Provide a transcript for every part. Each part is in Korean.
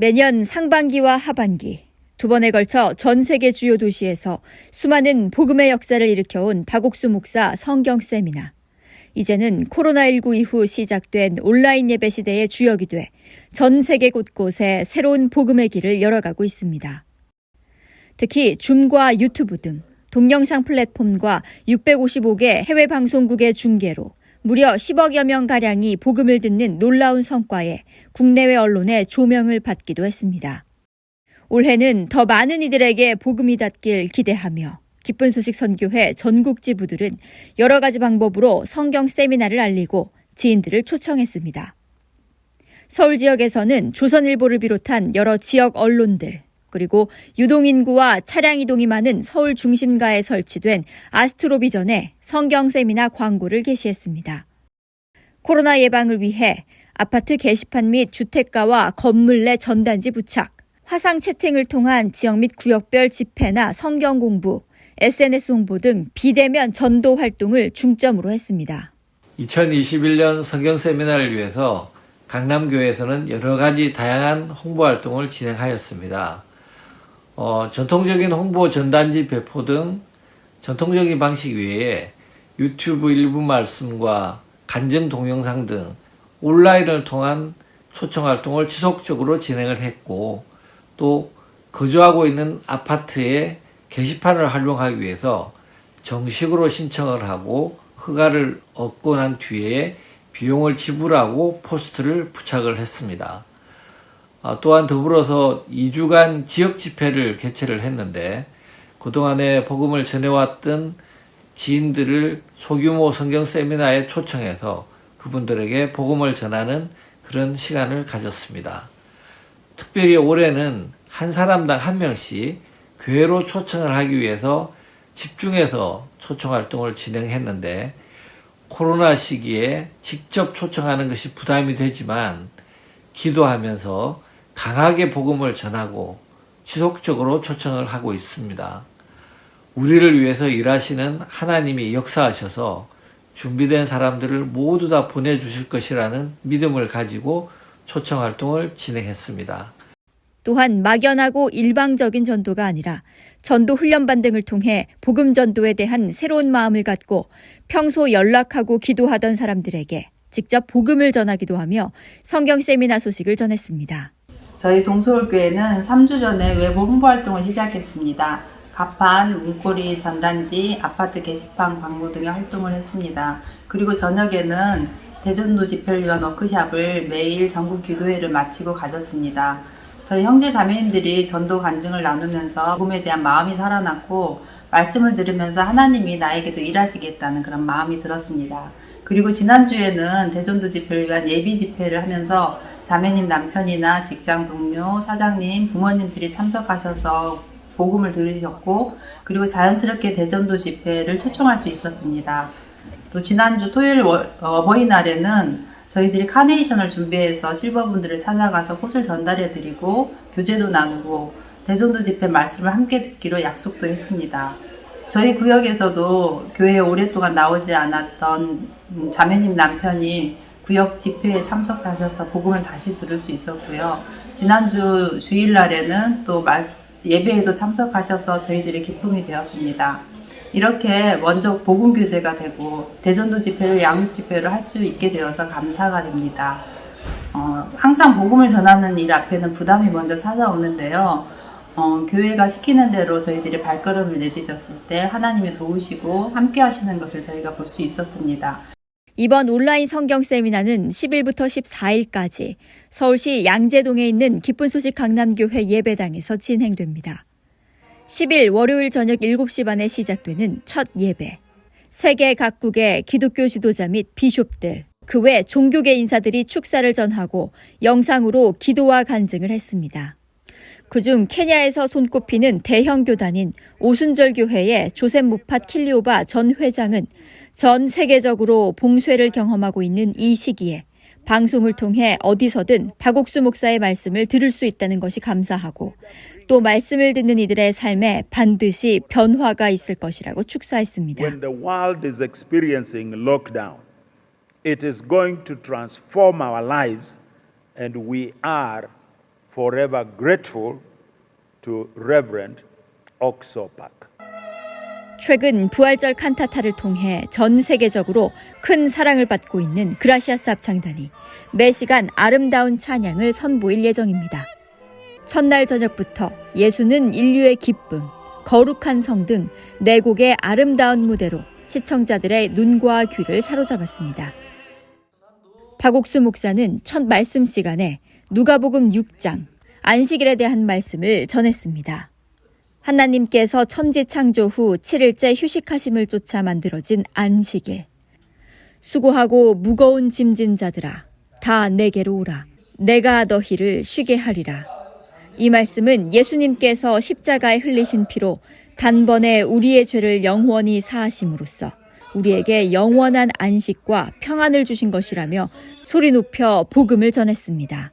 매년 상반기와 하반기 두 번에 걸쳐 전 세계 주요 도시에서 수많은 복음의 역사를 일으켜온 박옥수 목사 성경 세미나. 이제는 코로나19 이후 시작된 온라인 예배 시대의 주역이 돼 전 세계 곳곳에 새로운 복음의 길을 열어가고 있습니다. 특히 줌과 유튜브 등 동영상 플랫폼과 655개 해외 방송국의 중계로 무려 10억여 명가량이 복음을 듣는 놀라운 성과에 국내외 언론의 조명을 받기도 했습니다. 올해는 더 많은 이들에게 복음이 닿길 기대하며 기쁜 소식 선교회 전국 지부들은 여러 가지 방법으로 성경 세미나를 알리고 지인들을 초청했습니다. 서울 지역에서는 조선일보를 비롯한 여러 지역 언론들, 그리고 유동인구와 차량 이동이 많은 서울 중심가에 설치된 아스트로비전에 성경 세미나 광고를 게시했습니다. 코로나 예방을 위해 아파트 게시판 및 주택가와 건물 내 전단지 부착, 화상 채팅을 통한 지역 및 구역별 집회나 성경 공부, SNS 홍보 등 비대면 전도 활동을 중점으로 했습니다. 2021년 성경 세미나를 위해서 강남교회에서는 여러 가지 다양한 홍보 활동을 진행하였습니다. 전통적인 홍보 전단지 배포 등 전통적인 방식 외에 유튜브 일부 말씀과 간증 동영상 등 온라인을 통한 초청 활동을 지속적으로 진행을 했고, 또 거주하고 있는 아파트에 게시판을 활용하기 위해서 정식으로 신청을 하고 허가를 얻고 난 뒤에 비용을 지불하고 포스트를 부착을 했습니다. 또한 더불어서 2주간 지역 집회를 개최를 했는데, 그동안에 복음을 전해왔던 지인들을 소규모 성경 세미나에 초청해서 그분들에게 복음을 전하는 그런 시간을 가졌습니다. 특별히 올해는 한 사람당 한 명씩 교회로 초청을 하기 위해서 집중해서 초청 활동을 진행했는데, 코로나 시기에 직접 초청하는 것이 부담이 되지만 기도하면서 강하게 복음을 전하고 지속적으로 초청을 하고 있습니다. 우리를 위해서 일하시는 하나님이 역사하셔서 준비된 사람들을 모두 다 보내주실 것이라는 믿음을 가지고 초청 활동을 진행했습니다. 또한 막연하고 일방적인 전도가 아니라 전도 훈련반 등을 통해 복음 전도에 대한 새로운 마음을 갖고 평소 연락하고 기도하던 사람들에게 직접 복음을 전하기도 하며 성경 세미나 소식을 전했습니다. 저희 동서울교회는 3주 전에 외부 홍보 활동을 시작했습니다. 가판, 문고리, 전단지, 아파트 게시판 광고 등의 활동을 했습니다. 그리고 저녁에는 대전도 집회를 위한 워크숍을 매일 전국 기도회를 마치고 가졌습니다. 저희 형제 자매님들이 전도 간증을 나누면서 복음에 대한 마음이 살아났고, 말씀을 들으면서 하나님이 나에게도 일하시겠다는 그런 마음이 들었습니다. 그리고 지난주에는 대전도 집회를 위한 예비 집회를 하면서 자매님 남편이나 직장 동료, 사장님, 부모님들이 참석하셔서 복음을 들으셨고, 그리고 자연스럽게 대전도 집회를 초청할 수 있었습니다. 또 지난주 토요일 어버이날에는 저희들이 카네이션을 준비해서 실버분들을 찾아가서 꽃을 전달해드리고 교제도 나누고 대전도 집회 말씀을 함께 듣기로 약속도 했습니다. 저희 구역에서도 교회에 오랫동안 나오지 않았던 자매님 남편이 구역 집회에 참석하셔서 복음을 다시 들을 수 있었고요. 지난주 주일날에는 또 예배에도 참석하셔서 저희들의 기쁨이 되었습니다. 이렇게 먼저 복음 교제가 되고 대전도 집회를 양육 집회를 할 수 있게 되어서 감사가 됩니다. 항상 복음을 전하는 일 앞에는 부담이 먼저 찾아오는데요. 교회가 시키는 대로 저희들이 발걸음을 내디뎠을 때 하나님이 도우시고 함께 하시는 것을 저희가 볼 수 있었습니다. 이번 온라인 성경 세미나는 10일부터 14일까지 서울시 양재동에 있는 기쁜 소식 강남교회 예배당에서 진행됩니다. 10일 월요일 저녁 7시 반에 시작되는 첫 예배. 세계 각국의 기독교 지도자 및 비숍들, 그 외 종교계 인사들이 축사를 전하고 영상으로 기도와 간증을 했습니다. 그중 케냐에서 손꼽히는 대형 교단인 오순절 교회의 조셉 무팟 킬리오바 전 회장은 전 세계적으로 봉쇄를 경험하고 있는 이 시기에 방송을 통해 어디서든 박옥수 목사의 말씀을 들을 수 있다는 것이 감사하고, 또 말씀을 듣는 이들의 삶에 반드시 변화가 있을 것이라고 축사했습니다. When the world is experiencing lockdown, it is going to transform our lives and we are forever grateful to Reverend Oksopak. 최근 부활절 칸타타를 통해 전 세계적으로 큰 사랑을 받고 있는 그라시아스 합창단이 매 시간 아름다운 찬양을 선보일 예정입니다. 첫날 저녁부터 예수는 인류의 기쁨, 거룩한 성 등 4곡의 아름다운 무대로 시청자들의 눈과 귀를 사로잡았습니다. 박옥수 목사는 첫 말씀 시간에 누가복음 6장, 안식일에 대한 말씀을 전했습니다. 하나님께서 천지 창조 후 7일째 휴식하심을 쫓아 만들어진 안식일. 수고하고 무거운 짐진 자들아, 다 내게로 오라. 내가 너희를 쉬게 하리라. 이 말씀은 예수님께서 십자가에 흘리신 피로 단번에 우리의 죄를 영원히 사하심으로써 우리에게 영원한 안식과 평안을 주신 것이라며 소리 높여 복음을 전했습니다.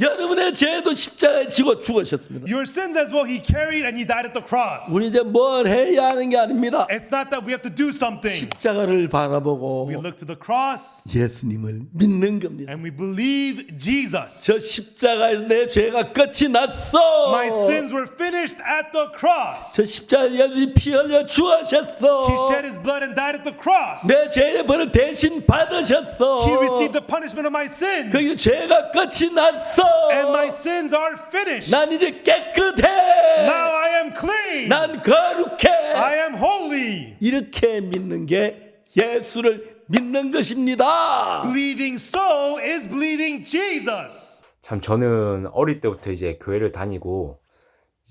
여러분의 죄도 십자가에 지고 죽으셨습니다. Your sins as well, he carried and he died at the cross. 우리 이제 뭘 해야 하는 게 아닙니다. It's not that we have to do something. 십자가를 바라보고 We look to the cross 예수님을 믿는 겁니다. and we believe Jesus. 저 십자가에서 내 죄가 끝이 났어. My sins were finished at the cross. 저 십자가에 예수님이 피 흘려 죽으셨어. He shed his blood and died at the cross. 내 죄의 벌을 대신 받으셨어. He received the punishment of my sins. 그 죄가 끝이 났어. And my sins are finished. 난 이제 깨끗해. Now I am clean. 난 거룩해. I am holy. 이렇게 믿는 게 예수를 믿는 것입니다. Believing so is believing Jesus. 참 저는 어릴 때부터 이제 교회를 다니고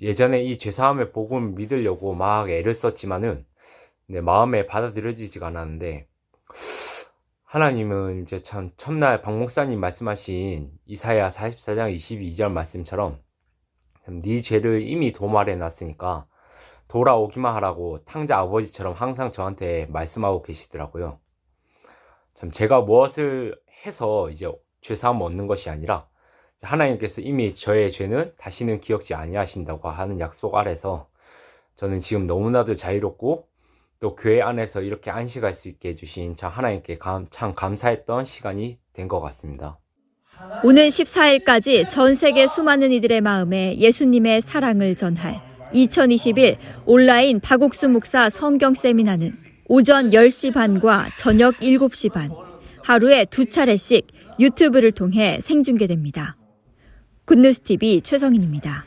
예전에 이 죄사함의 복음을 믿으려고 막 애를 썼지만은 내 마음에 받아들여지지가 않았는데 하나님은 이제 참 첫날 박 목사님 말씀하신 이사야 44장 22절 말씀처럼 네 죄를 이미 도말해 놨으니까 돌아오기만 하라고 탕자 아버지처럼 항상 저한테 말씀하고 계시더라고요. 참 제가 무엇을 해서 이제 죄사함을 얻는 것이 아니라 하나님께서 이미 저의 죄는 다시는 기억지 아니하신다고 하는 약속 아래서 저는 지금 너무나도 자유롭고 또 교회 안에서 이렇게 안식할 수 있게 해주신 참 하나님께 참 감사했던 시간이 된 것 같습니다. 오는 14일까지 전 세계 수많은 이들의 마음에 예수님의 사랑을 전할 2021 온라인 박옥수 목사 성경 세미나는 오전 10시 반과 저녁 7시 반, 하루에 2차례씩 유튜브를 통해 생중계됩니다. 굿뉴스TV 최성인입니다.